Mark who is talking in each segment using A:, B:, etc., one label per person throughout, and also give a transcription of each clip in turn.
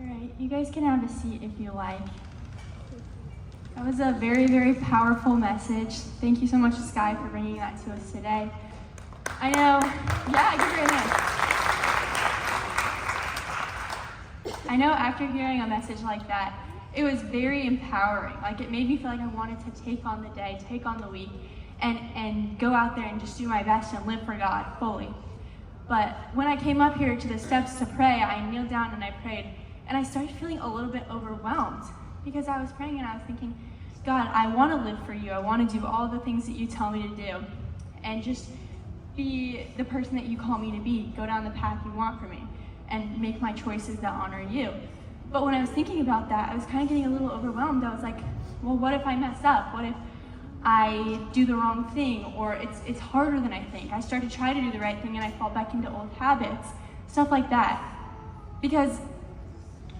A: All right, you guys can have a seat if you like. That was a very, very powerful message. Thank you so much, Sky, for bringing that to us today. I know, yeah, give her a hand. I know after hearing a message like that, it was very empowering. Like, it made me feel like I wanted to take on the day, take on the week, and go out there and just do my best and live for God fully. But when I came up here to the steps to pray, I kneeled down and I prayed, and I started feeling a little bit overwhelmed because I was praying and I was thinking, God, I want to live for you. I want to do all the things that you tell me to do and just be the person that you call me to be, go down the path you want for me and make my choices that honor you. But when I was thinking about that, I was kind of getting a little overwhelmed. I was like, well, what if I mess up? What if I do the wrong thing, or it's harder than I think? I start to try to do the right thing and I fall back into old habits, stuff like that. Because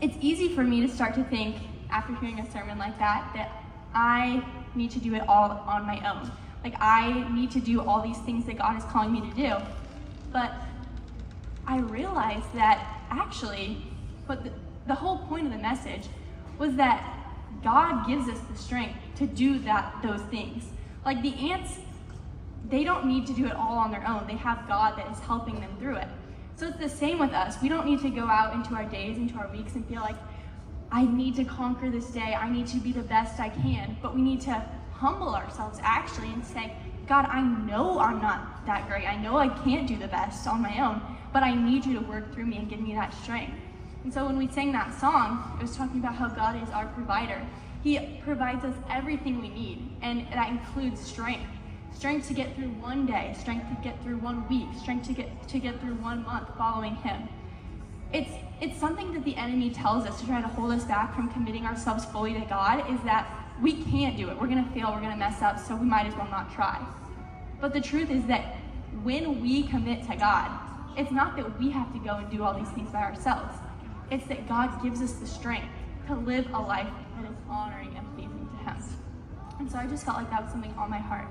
A: it's easy for me to start to think, after hearing a sermon like that I need to do it all on my own. Like, I need to do all these things that God is calling me to do. But I realized that actually, the whole point of the message was that God gives us the strength to do those things. Like, the ants, they don't need to do it all on their own. They have God that is helping them through it. So it's the same with us. We don't need to go out into our days, into our weeks, and feel like, I need to conquer this day. I need to be the best I can. But we need to humble ourselves actually and say, God, I know I'm not that great. I know I can't do the best on my own, but I need you to work through me and give me that strength. And so when we sang that song, it was talking about how God is our provider. He provides us everything we need, and that includes strength. Strength to get through one day, strength to get through 1 week, strength to get through 1 month following him. It's something that the enemy tells us to try to hold us back from committing ourselves fully to God, is that we can't do it. We're gonna fail, we're gonna mess up, so we might as well not try. But the truth is that when we commit to God, it's not that we have to go and do all these things by ourselves. It's that God gives us the strength to live a life that is honoring and pleasing to him. And so I just felt like that was something on my heart.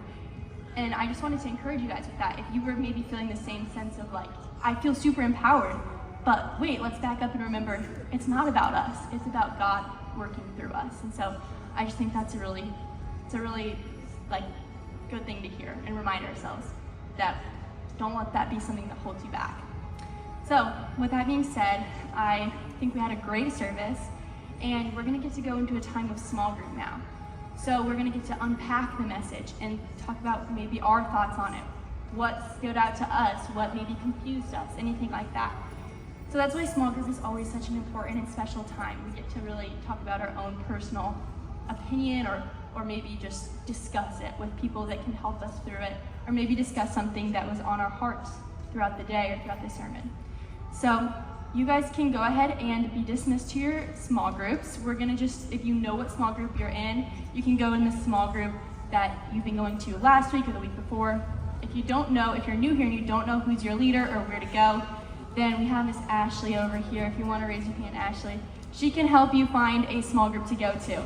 A: And I just wanted to encourage you guys with that. If you were maybe feeling the same sense of like, I feel super empowered, but wait, let's back up and remember, it's not about us. It's about God working through us. And so I just think it's a really like good thing to hear and remind ourselves that don't let that be something that holds you back. So with that being said, I think we had a great service, and we're gonna get to go into a time of small group now. So we're gonna get to unpack the message and talk about maybe our thoughts on it, what stood out to us, what maybe confused us, anything like that. So that's why small group is always such an important and special time. We get to really talk about our own personal opinion, or maybe just discuss it with people that can help us through it, or maybe discuss something that was on our hearts throughout the day or throughout the sermon. So you guys can go ahead and be dismissed to your small groups. We're gonna if you know what small group you're in, you can go in the small group that you've been going to last week or the week before. If you don't know, if you're new here and you don't know who's your leader or where to go, then we have Miss Ashley over here. If you wanna raise your hand, Ashley, she can help you find a small group to go to.